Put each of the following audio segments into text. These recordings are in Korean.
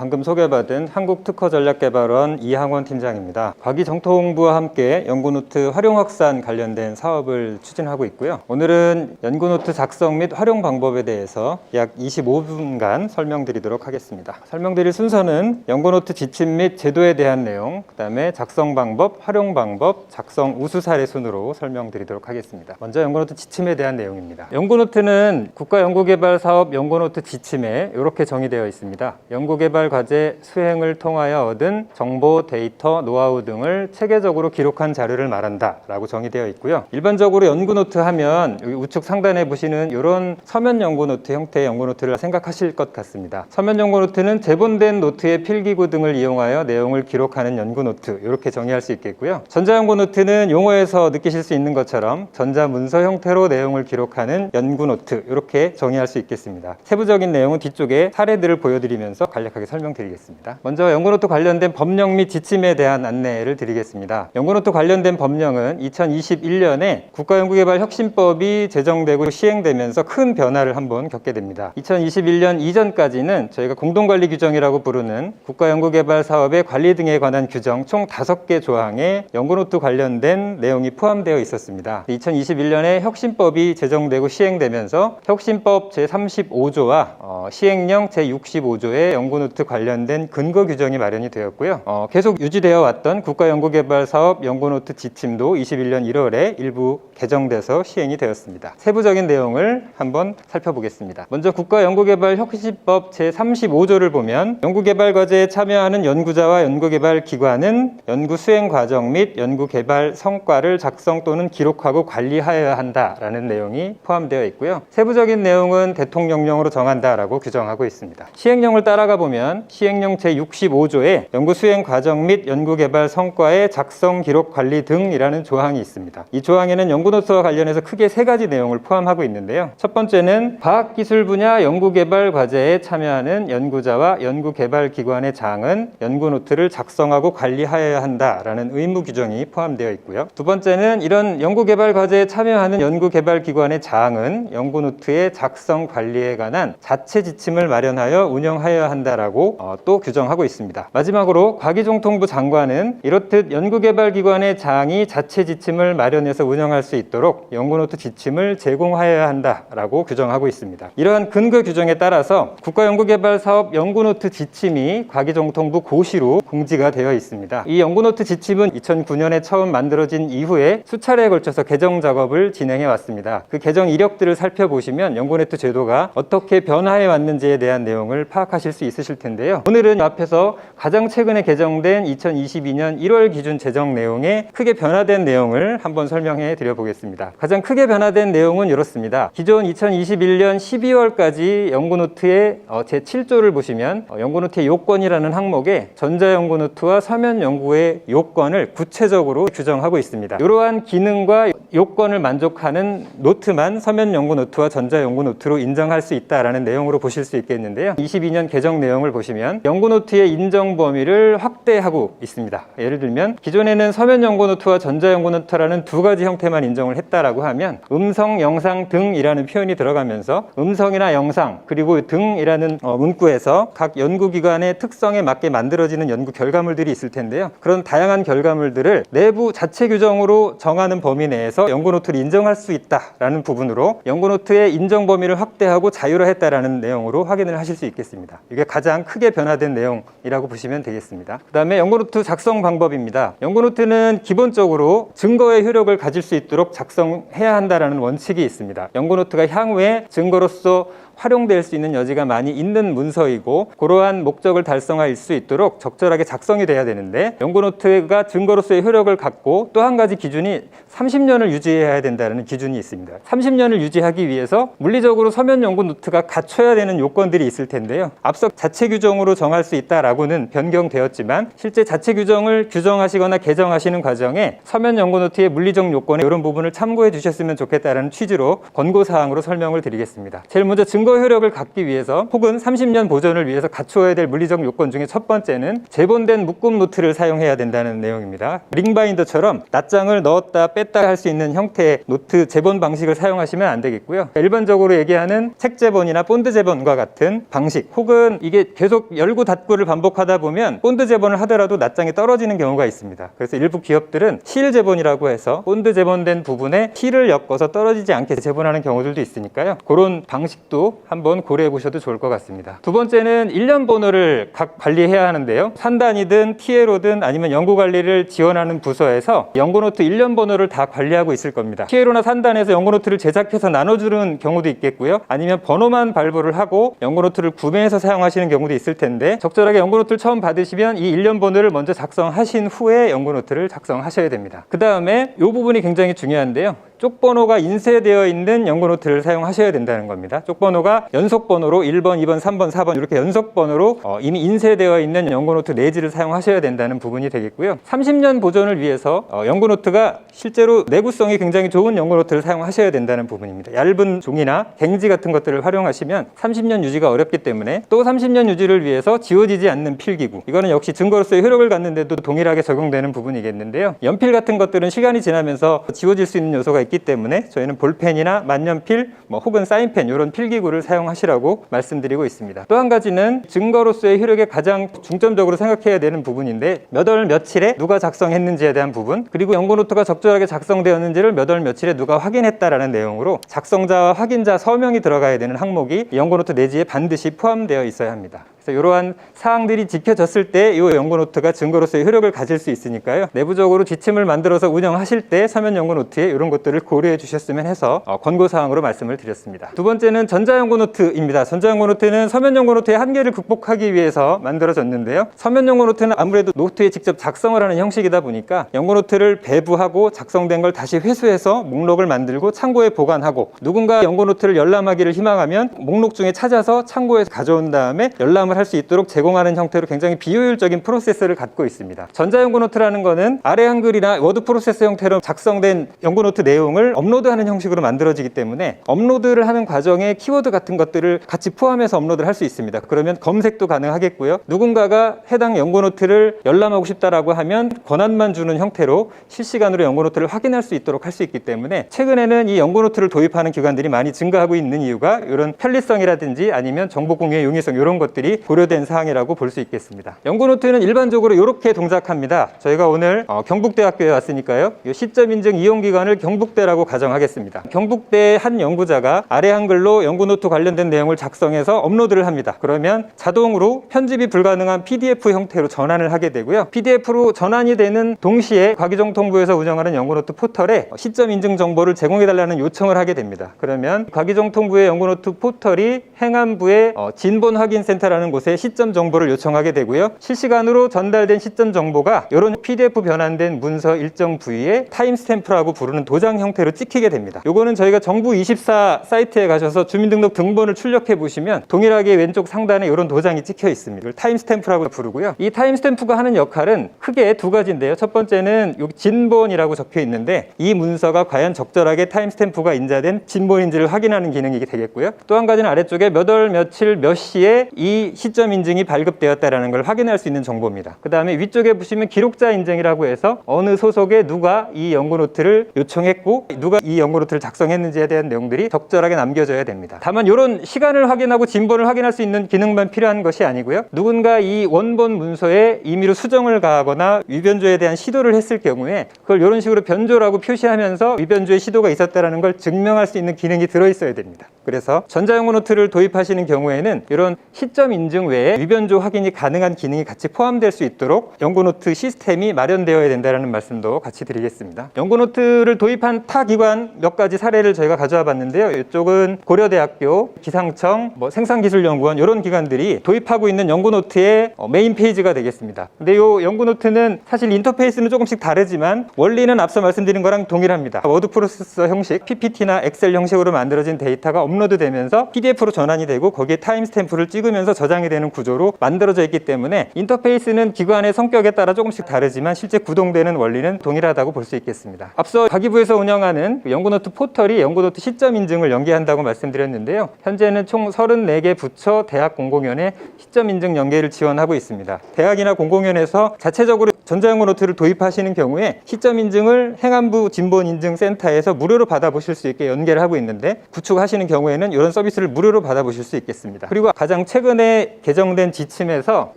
방금 소개받은 한국특허전략개발원 이항원 팀장입니다. 과기정통부와 함께 연구노트 활용 확산 관련된 사업을 추진하고 있고요. 오늘은 연구노트 작성 및 활용 방법에 대해서 약 25분간 설명드리도록 하겠습니다. 설명드릴 순서는 연구노트 지침 및 제도에 대한 내용, 그 다음에 작성 방법, 활용 방법, 작성 우수 사례 순으로 설명드리도록 하겠습니다. 먼저 연구노트 지침에 대한 내용입니다. 연구노트는 국가연구개발사업 연구노트 지침에 이렇게 정의되어 있습니다. 연구개발 과제 수행을 통하여 얻은 정보, 데이터, 노하우 등을 체계적으로 기록한 자료를 말한다 라고 정의되어 있고요. 일반적으로 연구노트 하면 여기 우측 상단에 보시는 이런 서면 연구노트 형태의 연구노트를 생각하실 것 같습니다. 서면 연구노트는 제본된 노트의 필기구 등을 이용하여 내용을 기록하는 연구노트, 이렇게 정의할 수 있겠고요. 전자연구노트는 용어에서 느끼실 수 있는 것처럼 전자문서 형태로 내용을 기록하는 연구노트, 이렇게 정의할 수 있겠습니다. 세부적인 내용은 뒤쪽에 사례들을 보여드리면서 간략하게 설명드리겠습니다. 먼저 연구노트 관련된 법령 및 지침에 대한 안내를 드리겠습니다. 연구노트 관련된 법령은 2021년에 국가연구개발혁신법이 제정되고 시행되면서 큰 변화를 한번 겪게 됩니다. 2021년 이전까지는 저희가 공동관리 규정이라고 부르는 국가연구개발 사업의 관리 등에 관한 규정 총 5개 조항에 연구노트 관련된 내용이 포함되어 있었습니다. 2021년에 혁신법이 제정되고 시행되면서 혁신법 제35조와 시행령 제65조에 연구노트 관련된 근거 규정이 마련이 되었고요. 계속 유지되어 왔던 국가연구개발사업 연구노트 지침도 21년 1월에 일부 개정돼서 시행이 되었습니다. 세부적인 내용을 한번 살펴보겠습니다. 먼저 국가연구개발혁신법 제35조를 보면 연구개발 과제에 참여하는 연구자와 연구개발기관은 연구수행 과정 및 연구개발 성과를 작성 또는 기록하고 관리하여야 한다라는 내용이 포함되어 있고요. 세부적인 내용은 대통령령으로 정한다라고 규정하고 있습니다. 시행령을 따라가 보면 시행령 제65조에 연구수행 과정 및 연구개발 성과의 작성, 기록, 관리 등이라는 조항이 있습니다. 이 조항에는 연구노트와 관련해서 크게 3가지 내용을 포함하고 있는데요. 첫 번째는 과학기술 분야 연구개발 과제에 참여하는 연구자와 연구개발기관의 장은 연구노트를 작성하고 관리하여야 한다라는 의무 규정이 포함되어 있고요. 두 번째는 이런 연구개발 과제에 참여하는 연구개발기관의 장은 연구노트의 작성 관리에 관한 자체 지침을 마련하여 운영하여야 한다라고 또 규정하고 있습니다. 마지막으로 과기정통부 장관은 이렇듯 연구개발기관의 장이 자체 지침을 마련해서 운영할 수 있도록 연구노트 지침을 제공하여야 한다라고 규정하고 있습니다. 이러한 근거 규정에 따라서 국가연구개발사업 연구노트 지침이 과기정통부 고시로 공지가 되어 있습니다. 이 연구노트 지침은 2009년에 처음 만들어진 이후에 수차례에 걸쳐서 개정 작업을 진행해 왔습니다. 그 개정 이력들을 살펴보시면 연구노트 제도가 어떻게 변화해 왔는지에 대한 내용을 파악하실 수 있으실 텐데요. 오늘은 앞에서 가장 최근에 개정된 2022년 1월 기준 제정 내용에 크게 변화된 내용을 한번 설명해 드려보겠습니다. 가장 크게 변화된 내용은 이렇습니다. 기존 2021년 12월까지 연구노트의 제7조를 보시면 연구노트의 요건이라는 항목에 전자연구노트와 서면연구의 요건을 구체적으로 규정하고 있습니다. 이러한 기능과 요건을 만족하는 노트만 서면연구노트와 전자연구노트로 인정할 수 있다라는 내용으로 보실 수 있겠는데요. 22년 개정 내용을 보시면 연구노트의 인정 범위를 확대하고 있습니다. 예를 들면 기존에는 서면연구노트와 전자연구노트라는 2가지 형태만 인정을 했다라고 하면 음성, 영상 등이라는 표현이 들어가면서 음성이나 영상 그리고 등이라는 문구에서 각 연구기관의 특성에 맞게 만들어지는 연구 결과물들이 있을 텐데요. 그런 다양한 결과물들을 내부 자체 규정으로 정하는 범위 내에서 연구노트를 인정할 수 있다라는 부분으로 연구노트의 인정 범위를 확대하고 자율화했다라는 내용으로 확인을 하실 수 있겠습니다. 이게 가장 크게 변화된 내용이라고 보시면 되겠습니다. 그 다음에 연구노트 작성 방법입니다. 연구노트는 기본적으로 증거의 효력을 가질 수 있도록 작성해야 한다는 원칙이 있습니다. 연구노트가 향후에 증거로서 활용될 수 있는 여지가 많이 있는 문서이고 그러한 목적을 달성할 수 있도록 적절하게 작성이 돼야 되는데 연구노트가 증거로서의 효력을 갖고 또 한 가지 기준이 30년을 유지해야 된다는 기준이 있습니다. 30년을 유지하기 위해서 물리적으로 서면 연구노트가 갖춰야 되는 요건들이 있을 텐데요. 앞서 자체 규정으로 정할 수 있다라고는 변경되었지만 실제 자체 규정을 규정하시거나 개정하시는 과정에 서면 연구노트의 물리적 요건에 이런 부분을 참고해 주셨으면 좋겠다는 취지로 권고사항으로 설명을 드리겠습니다. 제일 먼저 증거 증거 효력을 갖기 위해서 혹은 30년 보존을 위해서 갖추어야 될 물리적 요건 중에 첫 번째는 재본된 묶음 노트를 사용해야 된다는 내용입니다. 링바인더처럼 낱장을 넣었다 뺐다 할 수 있는 형태의 노트 재본 방식을 사용하시면 안 되겠고요. 일반적으로 얘기하는 책 재본이나 본드 재본과 같은 방식, 혹은 이게 계속 열고 닫고를 반복하다 보면 본드 재본을 하더라도 낱장이 떨어지는 경우가 있습니다. 그래서 일부 기업들은 실 재본이라고 해서 본드 재본된 부분에 실을 엮어서 떨어지지 않게 재본하는 경우들도 있으니까요. 그런 방식도 한번 고려해 보셔도 좋을 것 같습니다. 두 번째는 1년 번호를 각 관리해야 하는데요. 산단이든 TLO든 아니면 연구관리를 지원하는 부서에서 연구노트 1년 번호를 다 관리하고 있을 겁니다. TLO나 산단에서 연구노트를 제작해서 나눠주는 경우도 있겠고요. 아니면 번호만 발부를 하고 연구노트를 구매해서 사용하시는 경우도 있을 텐데, 적절하게 연구노트를 처음 받으시면 이 1년 번호를 먼저 작성하신 후에 연구노트를 작성하셔야 됩니다. 그 다음에 이 부분이 굉장히 중요한데요. 쪽번호가 인쇄되어 있는 연구노트를 사용하셔야 된다는 겁니다. 쪽번호가 연속번호로 1번, 2번, 3번, 4번 이렇게 연속번호로 이미 인쇄되어 있는 연구노트 내지를 사용하셔야 된다는 부분이 되겠고요. 30년 보존을 위해서 연구노트가 실제로 내구성이 굉장히 좋은 연구노트를 사용하셔야 된다는 부분입니다. 얇은 종이나 갱지 같은 것들을 활용하시면 30년 유지가 어렵기 때문에, 또 30년 유지를 위해서 지워지지 않는 필기구, 이거는 역시 증거로서의 효력을 갖는데도 동일하게 적용되는 부분이겠는데요. 연필 같은 것들은 시간이 지나면서 지워질 수 있는 요소가 있기 때문에 저희는 볼펜이나 만년필 혹은 사인펜 이런 필기구를 사용하시라고 말씀드리고 있습니다. 또 한 가지는 증거로서의 효력에 가장 중점적으로 생각해야 되는 부분인데, 몇 월 며칠에 누가 작성했는지에 대한 부분, 그리고 연구노트가 적절하게 작성되었는지를 몇 월 며칠에 누가 확인했다라는 내용으로 작성자와 확인자 서명이 들어가야 되는 항목이 연구노트 내지에 반드시 포함되어 있어야 합니다. 그래서 이러한 사항들이 지켜졌을 때 이 연구노트가 증거로서의 효력을 가질 수 있으니까요. 내부적으로 지침을 만들어서 운영하실 때 서면 연구노트에 이런 것들을 고려해 주셨으면 해서 권고사항으로 말씀을 드렸습니다. 두 번째는 전자연구노트입니다. 전자연구노트는 서면 연구노트의 한계를 극복하기 위해서 만들어졌는데요. 서면 연구노트는 아무래도 노트에 직접 작성을 하는 형식이다 보니까 연구노트를 배부하고 작성된 걸 다시 회수해서 목록을 만들고 창고에 보관하고, 누군가 연구노트를 열람하기를 희망하면 목록 중에 찾아서 창고에서 가져온 다음에 열람을 할 수 있도록 제공하는 형태로 굉장히 비효율적인 프로세스를 갖고 있습니다. 전자연구노트라는 거는 아래 한글이나 워드 프로세스 형태로 작성된 연구노트 내용을 업로드하는 형식으로 만들어지기 때문에 업로드를 하는 과정에 키워드 같은 것들을 같이 포함해서 업로드를 할 수 있습니다. 그러면 검색도 가능하겠고요. 누군가가 해당 연구노트를 열람하고 싶다라고 하면 권한만 주는 형태로 실시간으로 연구노트를 확인할 수 있도록 할 수 있기 때문에, 최근에는 이 연구노트를 도입하는 기관들이 많이 증가하고 있는 이유가 이런 편리성이라든지 아니면 정보 공유의 용이성, 이런 것들이 고려된 사항이라고 볼 수 있겠습니다. 연구노트는 일반적으로 이렇게 동작합니다. 저희가 오늘 경북대학교에 왔으니까요. 이 시점 인증 이용기관을 경북대라고 가정하겠습니다. 경북대 한 연구자가 아래 한글로 연구노트 관련된 내용을 작성해서 업로드를 합니다. 그러면 자동으로 편집이 불가능한 PDF 형태로 전환을 하게 되고요. PDF로 전환이 되는 동시에 과기정통부에서 운영하는 연구노트 포털에 시점 인증 정보를 제공해달라는 요청을 하게 됩니다. 그러면 과기정통부의 연구노트 포털이 행안부의 진본 확인센터라는 곳에 시점 정보를 요청하게 되고요. 실시간으로 전달된 시점 정보가 이런 PDF 변환된 문서 일정 부위에 타임스탬프라고 부르는 도장 형태로 찍히게 됩니다. 요거는 저희가 정부24 사이트에 가셔서 주민등록 등본을 출력해 보시면 동일하게 왼쪽 상단에 이런 도장이 찍혀 있습니다. 이걸 타임스탬프라고 부르고요. 이 타임스탬프가 하는 역할은 크게 두 가지인데요. 첫 번째는 여기 진본이라고 적혀 있는데, 이 문서가 과연 적절하게 타임스탬프가 인자된 진본인지를 확인하는 기능이 되겠고요. 또 한 가지는 아래쪽에 몇 월 며칠 몇 시에 이 시점 인증이 발급되었다라는 걸 확인할 수 있는 정보입니다. 그 다음에 위쪽에 보시면 기록자 인증이라고 해서 어느 소속에 누가 이 연구노트를 요청했고 누가 이 연구노트를 작성했는지에 대한 내용들이 적절하게 남겨져야 됩니다. 다만 이런 시간을 확인하고 진본을 확인할 수 있는 기능만 필요한 것이 아니고요. 누군가 이 원본 문서에 임의로 수정을 가하거나 위변조에 대한 시도를 했을 경우에 그걸 이런 식으로 변조라고 표시하면서 위변조의 시도가 있었다는 걸 증명할 수 있는 기능이 들어있어야 됩니다. 그래서 전자연구노트를 도입하시는 경우에는 이런 시점 인증 외에 위변조 확인이 가능한 기능이 같이 포함될 수 있도록 연구노트 시스템이 마련되어야 된다는 말씀도 같이 드리겠습니다. 연구노트를 도입한 타 기관 몇 가지 사례를 저희가 가져와 봤는데요. 이쪽은 고려대학교, 기상청, 생산기술연구원 이런 기관들이 도입하고 있는 연구노트의 메인 페이지가 되겠습니다. 근데 이 연구노트는 사실 인터페이스는 조금씩 다르지만 원리는 앞서 말씀드린 거랑 동일합니다. 워드 프로세서 형식, PPT나 엑셀 형식으로 만들어진 데이터가 업로드되면서 PDF로 전환이 되고 거기에 타임스탬프를 찍으면서 저장이 저장이 되는 구조로 만들어져 있기 때문에 인터페이스는 기관의 성격에 따라 조금씩 다르지만 실제 구동되는 원리는 동일하다고 볼 수 있겠습니다. 앞서 과기부에서 운영하는 연구노트 포털이 연구노트 시점 인증을 연계한다고 말씀드렸는데요. 현재는 총 34개 부처, 대학 공공연의 시점 인증 연계를 지원하고 있습니다. 대학이나 공공연에서 자체적으로 전자연구노트를 도입하시는 경우에 시점 인증을 행안부 진본인증센터에서 무료로 받아보실 수 있게 연계를 하고 있는데, 구축하시는 경우에는 이런 서비스를 무료로 받아보실 수 있겠습니다. 그리고 가장 최근에 개정된 지침에서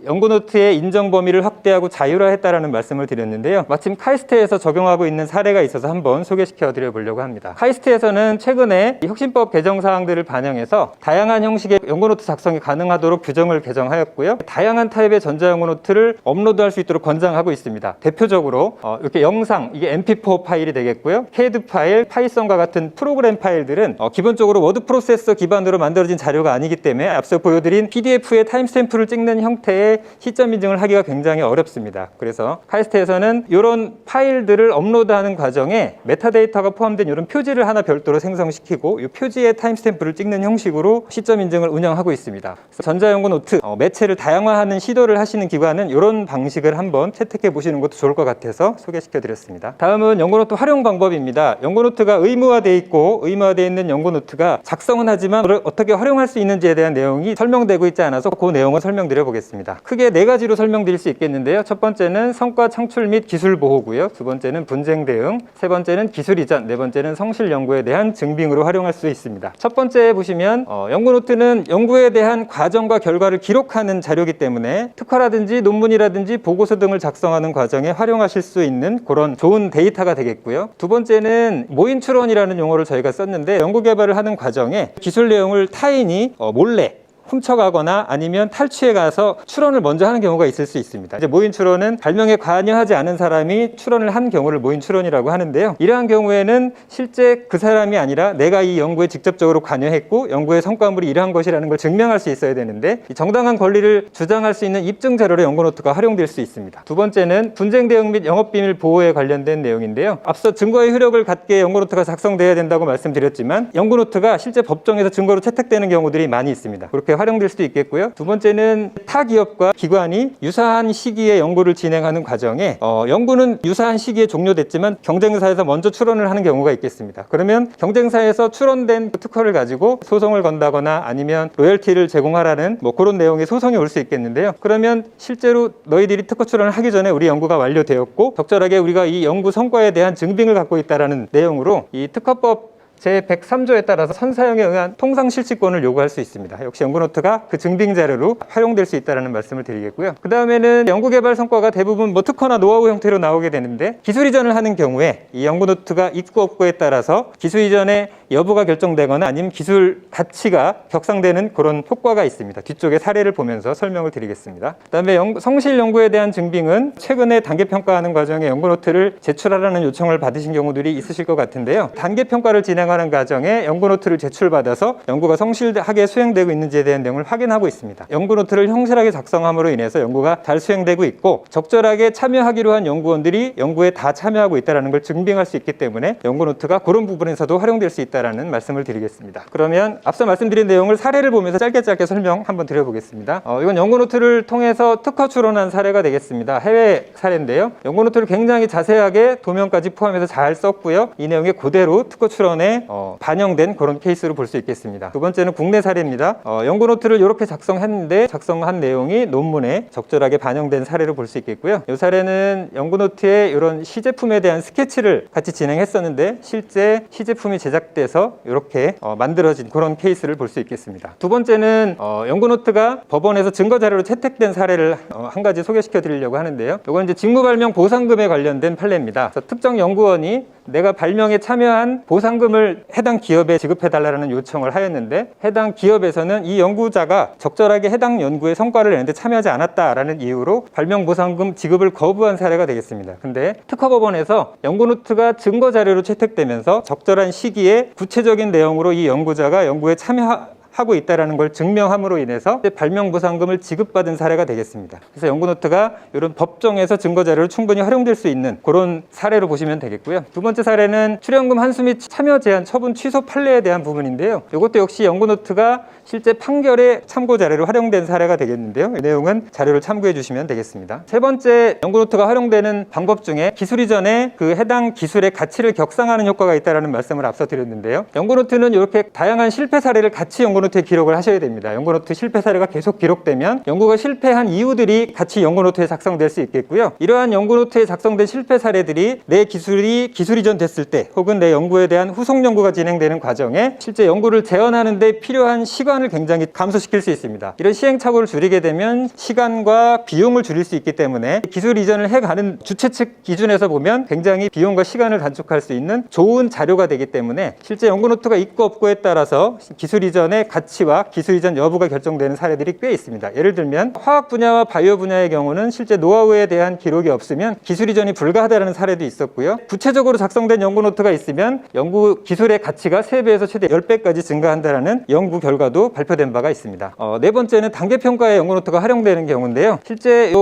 연구노트의 인정 범위를 확대하고 자율화했다라는 말씀을 드렸는데요. 마침 카이스트에서 적용하고 있는 사례가 있어서 한번 소개시켜 드려 보려고 합니다. 카이스트에서는 최근에 혁신법 개정 사항들을 반영해서 다양한 형식의 연구노트 작성이 가능하도록 규정을 개정하였고요. 다양한 타입의 전자연구노트를 업로드할 수 있도록 권장하고 있습니다. 대표적으로 이렇게 영상, 이게 mp4 파일이 되겠고요. CAD 파일, 파이썬과 같은 프로그램 파일들은 기본적으로 워드 프로세서 기반으로 만들어진 자료가 아니기 때문에 앞서 보여드린 PDF에 타임스탬프를 찍는 형태의 시점 인증을 하기가 굉장히 어렵습니다. 그래서 카이스트에서는 이런 파일들을 업로드하는 과정에 메타데이터가 포함된 이런 표지를 하나 별도로 생성시키고 이 표지에 타임스탬프를 찍는 형식으로 시점 인증을 운영하고 있습니다. 전자연구노트 매체를 다양화하는 시도를 하시는 기관은 이런 방식을 한번 채택해 보시는 것도 좋을 것 같아서 소개시켜 드렸습니다. 다음은 연구노트 활용 방법입니다. 연구노트가 의무화되어 있고 의무화되어 있는 연구노트가 작성은 하지만 어떻게 활용할 수 있는지에 대한 내용이 설명되고 있지 않아서 그 내용을 설명드려 보겠습니다. 크게 4가지로 설명드릴 수 있겠는데요. 첫 번째는 성과 창출 및 기술 보호고요. 두 번째는 분쟁 대응, 세 번째는 기술 이전, 네 번째는 성실 연구에 대한 증빙으로 활용할 수 있습니다. 첫 번째 보시면 연구노트는 연구에 대한 과정과 결과를 기록하는 자료이기 때문에 특허라든지 논문이라든지 보고서 등을 작성하는 과정에 활용하실 수 있는 그런 좋은 데이터가 되겠고요. 두 번째는 모인 출원이라는 용어를 저희가 썼는데, 연구 개발을 하는 과정에 기술 내용을 타인이 몰래 훔쳐가거나 아니면 탈취해 가서 출원을 먼저 하는 경우가 있을 수 있습니다. 이제 모인 출원은 발명에 관여하지 않은 사람이 출원을 한 경우를 모인 출원이라고 하는데요. 이러한 경우에는 실제 그 사람이 아니라 내가 이 연구에 직접적으로 관여했고 연구의 성과물이 이러한 것이라는 걸 증명할 수 있어야 되는데, 이 정당한 권리를 주장할 수 있는 입증 자료로 연구노트가 활용될 수 있습니다. 두 번째는 분쟁 대응 및 영업비밀 보호에 관련된 내용인데요. 앞서 증거의 효력을 갖게 연구노트가 작성돼야 된다고 말씀드렸지만 연구노트가 실제 법정에서 증거로 채택되는 경우들이 많이 있습니다. 그렇게 활용될 수도 있겠고요. 두 번째는 타 기업과 기관이 유사한 시기에 연구를 진행하는 과정에 연구는 유사한 시기에 종료됐지만 경쟁사에서 먼저 출원을 하는 경우가 있겠습니다. 그러면 경쟁사에서 출원된 특허를 가지고 소송을 건다거나 아니면 로열티를 제공하라는 그런 내용의 소송이 올 수 있겠는데요. 그러면 실제로 너희들이 특허 출원을 하기 전에 우리 연구가 완료되었고 적절하게 우리가 이 연구 성과에 대한 증빙을 갖고 있다는 내용으로 이 특허법 제103조에 따라서 선사용에 의한 통상실시권을 요구할 수 있습니다. 역시 연구노트가 그 증빙 자료로 활용될 수 있다는 말씀을 드리겠고요. 그 다음에는 연구개발 성과가 대부분 특허나 노하우 형태로 나오게 되는데, 기술 이전을 하는 경우에 이 연구노트가 있고 없고에 따라서 기술 이전의 여부가 결정되거나 아니면 기술 가치가 격상되는 그런 효과가 있습니다. 뒤쪽에 사례를 보면서 설명을 드리겠습니다. 그 다음에 성실 연구에 대한 증빙은 최근에 단계평가하는 과정에 연구노트를 제출하라는 요청을 받으신 경우들이 있으실 것 같은데요. 단계평가를 진행하는 과정에 연구노트를 제출받아서 연구가 성실하게 수행되고 있는지에 대한 내용을 확인하고 있습니다. 연구노트를 성실하게 작성함으로 인해서 연구가 잘 수행되고 있고 적절하게 참여하기로 한 연구원들이 연구에 다 참여하고 있다는 걸 증빙할 수 있기 때문에 연구노트가 그런 부분에서도 활용될 수 있다는 말씀을 드리겠습니다. 그러면 앞서 말씀드린 내용을 사례를 보면서 짧게 설명 한번 드려보겠습니다. 이건 연구노트를 통해서 특허 출원한 사례가 되겠습니다. 해외 사례인데요. 연구노트를 굉장히 자세하게 도면까지 포함해서 잘 썼고요. 이 내용이 그대로 특허 출원에 반영된 그런 케이스로 볼 수 있겠습니다. 두 번째는 국내 사례입니다. 연구노트를 이렇게 작성했는데 작성한 내용이 논문에 적절하게 반영된 사례로 볼 수 있겠고요. 이 사례는 연구노트의 이런 시제품에 대한 스케치를 같이 진행했었는데 실제 시제품이 제작돼서 이렇게 만들어진 그런 케이스를 볼 수 있겠습니다. 두 번째는 연구노트가 법원에서 증거자료로 채택된 사례를 한 가지 소개시켜 드리려고 하는데요. 이건 이제 직무발명 보상금에 관련된 판례입니다. 특정 연구원이 내가 발명에 참여한 보상금을 해당 기업에 지급해달라는 요청을 하였는데 해당 기업에서는 이 연구자가 적절하게 해당 연구의 성과를 내는데 참여하지 않았다라는 이유로 발명 보상금 지급을 거부한 사례가 되겠습니다. 근데 특허법원에서 연구노트가 증거자료로 채택되면서 적절한 시기에 구체적인 내용으로 이 연구자가 연구에 참여한 하고 있다는 걸 증명함으로 인해서 발명보상금을 지급받은 사례가 되겠습니다. 그래서 연구노트가 이런 법정에서 증거자료로 충분히 활용될 수 있는 그런 사례로 보시면 되겠고요. 두 번째 사례는 출연금 환수 및 참여 제한 처분 취소 판례에 대한 부분인데요. 이것도 역시 연구노트가 실제 판결의 참고 자료로 활용된 사례가 되겠는데요. 이 내용은 자료를 참고해 주시면 되겠습니다. 세 번째, 연구노트가 활용되는 방법 중에 기술 이전에 그 해당 기술의 가치를 격상하는 효과가 있다는 말씀을 앞서 드렸는데요. 연구노트는 이렇게 다양한 실패 사례를 같이 연구노트에 기록을 하셔야 됩니다. 연구노트 실패 사례가 계속 기록되면 연구가 실패한 이유들이 같이 연구노트에 작성될 수 있겠고요. 이러한 연구노트에 작성된 실패 사례들이 내 기술이 기술 이전 됐을 때 혹은 내 연구에 대한 후속 연구가 진행되는 과정에 실제 연구를 재현하는 데 필요한 시간을 굉장히 감소시킬 수 있습니다. 이런 시행착오를 줄이게 되면 시간과 비용을 줄일 수 있기 때문에 기술 이전을 해가는 주최 측 기준에서 보면 굉장히 비용과 시간을 단축할 수 있는 좋은 자료가 되기 때문에 실제 연구노트가 있고 없고에 따라서 기술 이전의 가치와 기술 이전 여부가 결정되는 사례들이 꽤 있습니다. 예를 들면 화학 분야와 바이오 분야의 경우는 실제 노하우에 대한 기록이 없으면 기술 이전이 불가하다는 사례도 있었고요. 구체적으로 작성된 연구노트가 있으면 연구 기술의 가치가 3배에서 최대 10배까지 증가한다는 연구 결과도 발표된 바가 있습니다. 네 번째는 단계평가에 연구노트가 활용되는 경우인데요. 실제 이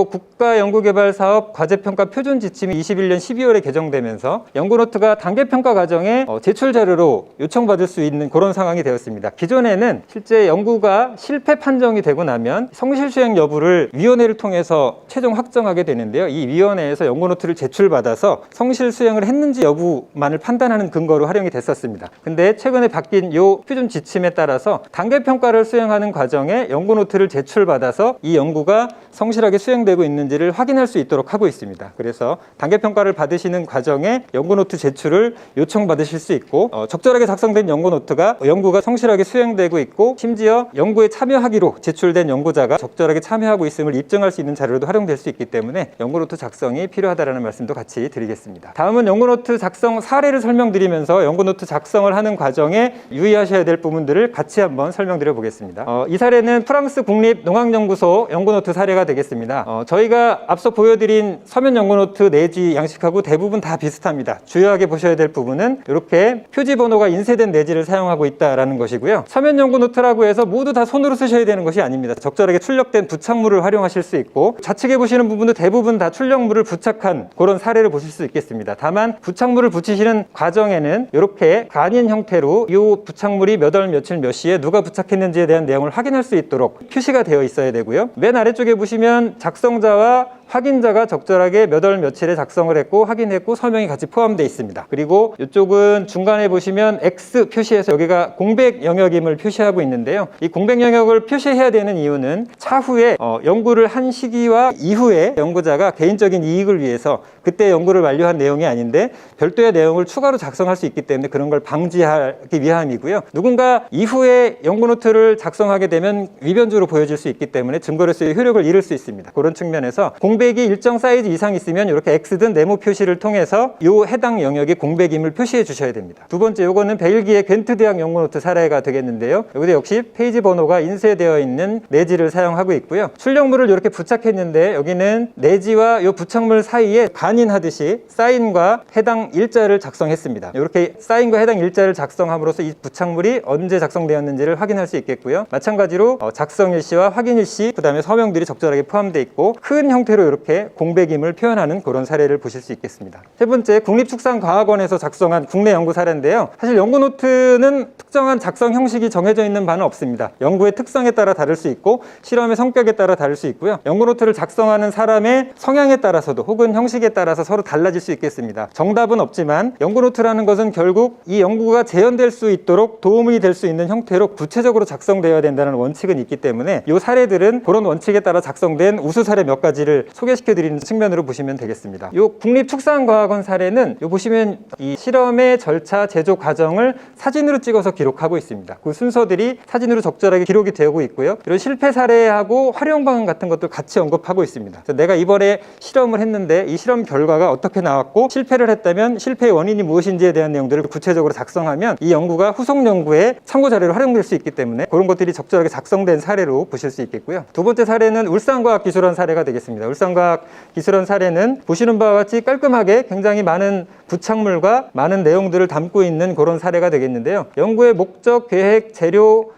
국가연구개발사업 과제평가 표준 지침이 21년 12월에 개정되면서 연구노트가 단계평가 과정에 제출 자료로 요청받을 수 있는 그런 상황이 되었습니다. 기존에는 실제 연구가 실패 판정이 되고 나면 성실 수행 여부를 위원회를 통해서 최종 확정하게 되는데요. 이 위원회에서 연구노트를 제출받아서 성실 수행을 했는지 여부만을 판단하는 근거로 활용이 됐었습니다. 근데 최근에 바뀐 이 표준 지침에 따라서 단계평가를 수행하는 과정에 연구노트를 제출받아서 이 연구가 성실하게 수행되고 있는지를 확인할 수 있도록 하고 있습니다. 그래서 단계평가를 받으시는 과정에 연구노트 제출을 요청받으실 수 있고 적절하게 작성된 연구노트가 연구가 성실하게 수행되고 있고 심지어 연구에 참여하기로 제출된 연구자가 적절하게 참여하고 있음을 입증할 수 있는 자료로도 활용될 수 있기 때문에 연구노트 작성이 필요하다는 말씀도 같이 드리겠습니다. 다음은 연구노트 작성 사례를 설명드리면서 연구노트 작성을 하는 과정에 유의하셔야 될 부분들을 같이 한번 설명드려 보겠습니다. 이 사례는 프랑스 국립농학연구소 연구노트 사례가 되겠습니다. 저희가 앞서 보여드린 서면 연구노트 내지 양식하고 대부분 다 비슷합니다. 주요하게 보셔야 될 부분은 이렇게 표지 번호가 인쇄된 내지를 사용하고 있다는 것이고요. 서면 연구노트라고 해서 모두 다 손으로 쓰셔야 되는 것이 아닙니다. 적절하게 출력된 부착물을 활용하실 수 있고 좌측에 보시는 부분도 대부분 다 출력물을 부착한 그런 사례를 보실 수 있겠습니다. 다만 부착물을 붙이시는 과정에는 이렇게 간인 형태로 이 부착물이 몇 월 며칠 몇 시에 누가 부착했는지에 대한 내용을 확인할 수 있도록 표시가 되어 있어야 되고요. 맨 아래쪽에 보시면 작성자와 확인자가 적절하게 몇 월 며칠에 작성을 했고 확인했고 서명이 같이 포함되어 있습니다. 그리고 이쪽은 중간에 보시면 X 표시해서 여기가 공백 영역임을 표시하고 있는데요. 이 공백 영역을 표시해야 되는 이유는 차후에 연구를 한 시기와 이후에 연구자가 개인적인 이익을 위해서 그때 연구를 완료한 내용이 아닌데 별도의 내용을 추가로 작성할 수 있기 때문에 그런 걸 방지하기 위함이고요. 누군가 이후에 연구노트를 작성하게 되면 위변조로 보여질 수 있기 때문에 증거로서의 효력을 잃을 수 있습니다. 그런 측면에서 공백이 일정 사이즈 이상 있으면 이렇게 X든 네모 표시를 통해서 이 해당 영역이 공백임을 표시해 주셔야 됩니다. 두 번째, 요거는 벨기에 겐트 대학 연구노트 사례가 되겠는데요. 여기도 역시 페이지 번호가 인쇄되어 있는 내지를 사용하고 있고요. 출력물을 이렇게 부착했는데 여기는 내지와 이 부착물 사이에 간인하듯이 사인과 해당 일자를 작성했습니다. 이렇게 사인과 해당 일자를 작성함으로써 이 부착물이 언제 작성되었는지를 확인할 수 있겠고요. 마찬가지로 작성 일시와 확인 일시, 그 다음에 서명들이 적절하게 포함되어 있고 큰 형태로 이렇게 공백임을 표현하는 그런 사례를 보실 수 있겠습니다. 세 번째, 국립축산과학원에서 작성한 국내 연구 사례인데요. 사실 연구노트는 특정한 작성 형식이 정해져 있는 바는 없습니다. 연구의 특성에 따라 다를 수 있고 실험의 성격에 따라 다를 수 있고요. 연구노트를 작성하는 사람의 성향에 따라서도 혹은 형식에 따라서 서로 달라질 수 있겠습니다. 정답은 없지만 연구노트라는 것은 결국 이 연구가 재현될 수 있도록 도움이 될 수 있는 형태로 구체적으로 작성되어야 된다는 원칙은 있기 때문에 이 사례들은 그런 원칙에 따라 작성된 우수 사례 몇 가지를 소개시켜 드리는 측면으로 보시면 되겠습니다. 이 국립축산과학원 사례는 보시면 이 실험의 절차 제조 과정을 사진으로 찍어서 기록하고 있습니다. 그 순서들이 사진으로 적절하게 기록이 되고 있고요. 이런 실패 사례하고 활용 방안 같은 것도 같이 언급하고 있습니다. 그래서 내가 이번에 실험을 했는데 이 실험 결과가 어떻게 나왔고 실패를 했다면 실패의 원인이 무엇인지에 대한 내용들을 구체적으로 작성하면 이 연구가 후속 연구에 참고 자료로 활용될 수 있기 때문에 그런 것들이 적절하게 작성된 사례로 보실 수 있겠고요. 두 번째 사례는 울산과학기술원 사례가 되겠습니다. 울산과학기술원 사례는 보시는 바와 같이 깔끔하게 굉장히 많은 부착물과 많은 내용들을 담고 있는 그런 사례가 되겠는데요. 연구의 목적, 계획, 재료,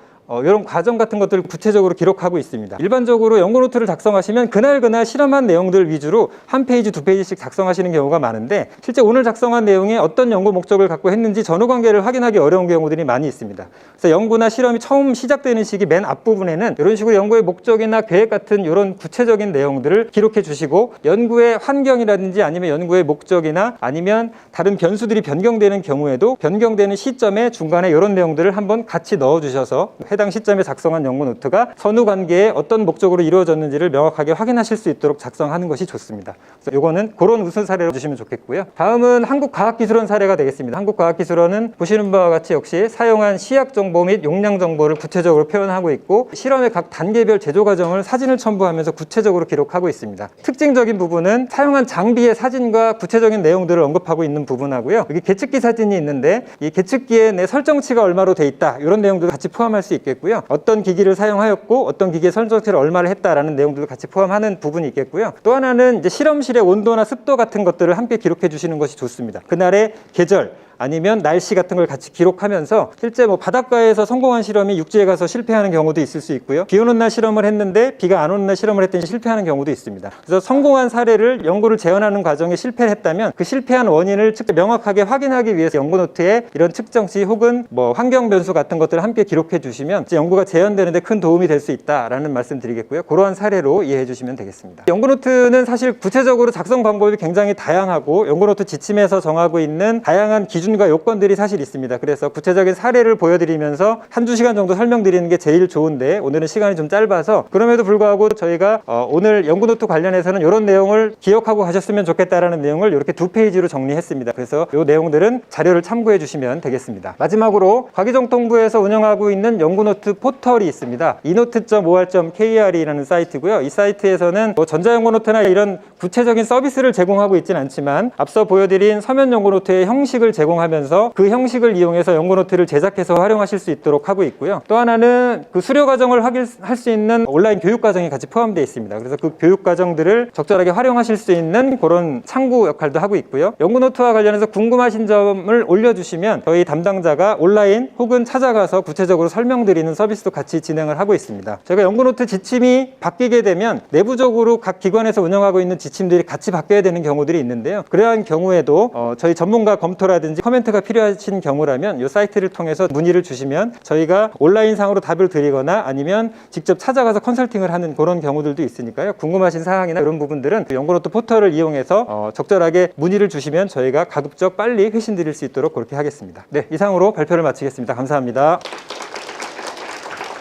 이런 과정 같은 것들을 구체적으로 기록하고 있습니다. 일반적으로 연구노트를 작성하시면 그날 실험한 내용들 위주로 한 페이지, 두 페이지씩 작성하시는 경우가 많은데 실제 오늘 작성한 내용에 어떤 연구 목적을 갖고 했는지 전후관계를 확인하기 어려운 경우들이 많이 있습니다. 그래서 연구나 실험이 처음 시작되는 시기 맨 앞부분에는 이런 식으로 연구의 목적이나 계획 같은 이런 구체적인 내용들을 기록해 주시고 연구의 환경이라든지 아니면 연구의 목적이나 아니면 다른 변수들이 변경되는 경우에도 변경되는 시점에 중간에 이런 내용들을 한번 같이 넣어 주셔서 해당 시점에 작성한 연구 노트가 선후 관계에 어떤 목적으로 이루어졌는지를 명확하게 확인하실 수 있도록 작성하는 것이 좋습니다. 그래서 요거는 그런 우선 사례로 주시면 좋겠고요. 다음은 한국과학기술원 사례가 되겠습니다. 한국과학기술원은 보시는 바와 같이 역시 사용한 시약 정보 및 용량 정보를 구체적으로 표현하고 있고 실험의 각 단계별 제조 과정을 사진을 첨부하면서 구체적으로 기록하고 있습니다. 특징적인 부분은 사용한 장비의 사진과 구체적인 내용들을 언급하고 있는 부분하고요. 여기 계측기 사진이 있는데 이 계측기에 내 설정치가 얼마로 돼 있다 이런 내용들도 같이 포함할 수 있겠고요. 어떤 기기를 사용하였고 어떤 기기의 설정치를 얼마를 했다라는 내용들도 같이 포함하는 부분이 있겠고요. 또 하나는 이제 실험실의 온도나 습도 같은 것들을 함께 기록해 주시는 것이 좋습니다. 그날의 계절 아니면 날씨 같은 걸 같이 기록하면서 실제 뭐 바닷가에서 성공한 실험이 육지에 가서 실패하는 경우도 있을 수 있고요. 비 오는 날 실험을 했는데 비가 안 오는 날 실험을 했더니 실패하는 경우도 있습니다. 그래서 성공한 사례를 연구를 재현하는 과정에 실패를 했다면 그 실패한 원인을 명확하게 확인하기 위해서 연구 노트에 이런 측정치 혹은 뭐 환경 변수 같은 것들을 함께 기록해 주시면 연구가 재현되는데 큰 도움이 될 수 있다라는 말씀 드리겠고요. 그러한 사례로 이해해 주시면 되겠습니다. 연구 노트는 사실 구체적으로 작성 방법이 굉장히 다양하고 연구 노트 지침에서 정하고 있는 다양한 기준과 요건들이 사실 있습니다. 그래서 구체적인 사례를 보여드리면서 한두 시간 정도 설명드리는 게 제일 좋은데 오늘은 시간이 좀 짧아서 그럼에도 불구하고 저희가 오늘 연구 노트 관련해서는 이런 내용을 기억하고 가셨으면 좋겠다라는 내용을 이렇게 두 페이지로 정리했습니다. 그래서 이 내용들은 자료를 참고해 주시면 되겠습니다. 마지막으로 과기정통부에서 운영하고 있는 연구 노트 포털이 있습니다. inote.or.kr이라는 사이트고요. 이 사이트에서는 뭐 전자연구 노트나 이런 구체적인 서비스를 제공하고 있지는 않지만 앞서 보여드린 서면 연구 노트의 형식을 제공하면서 그 형식을 이용해서 연구 노트를 제작해서 활용하실 수 있도록 하고 있고요. 또 하나는 그 수료 과정을 할 수 있는 온라인 교육 과정이 같이 포함되어 있습니다. 그래서 그 교육 과정들을 적절하게 활용하실 수 있는 그런 창구 역할도 하고 있고요. 연구 노트와 관련해서 궁금하신 점을 올려주시면 저희 담당자가 온라인 혹은 찾아가서 구체적으로 설명드리는 서비스도 같이 진행을 하고 있습니다. 저희가 연구 노트 지침이 바뀌게 되면 내부적으로 각 기관에서 운영하고 있는 지침들이 같이 바뀌어야 되는 경우들이 있는데요. 그러한 경우에도 저희 전문가 검토라든지 코멘트가 필요하신 경우라면 이 사이트를 통해서 문의를 주시면 저희가 온라인상으로 답을 드리거나 아니면 직접 찾아가서 컨설팅을 하는 그런 경우들도 있으니까요. 궁금하신 사항이나 이런 부분들은 연구노트 포털을 이용해서 적절하게 문의를 주시면 저희가 가급적 빨리 회신 드릴 수 있도록 그렇게 하겠습니다. 네, 이상으로 발표를 마치겠습니다. 감사합니다.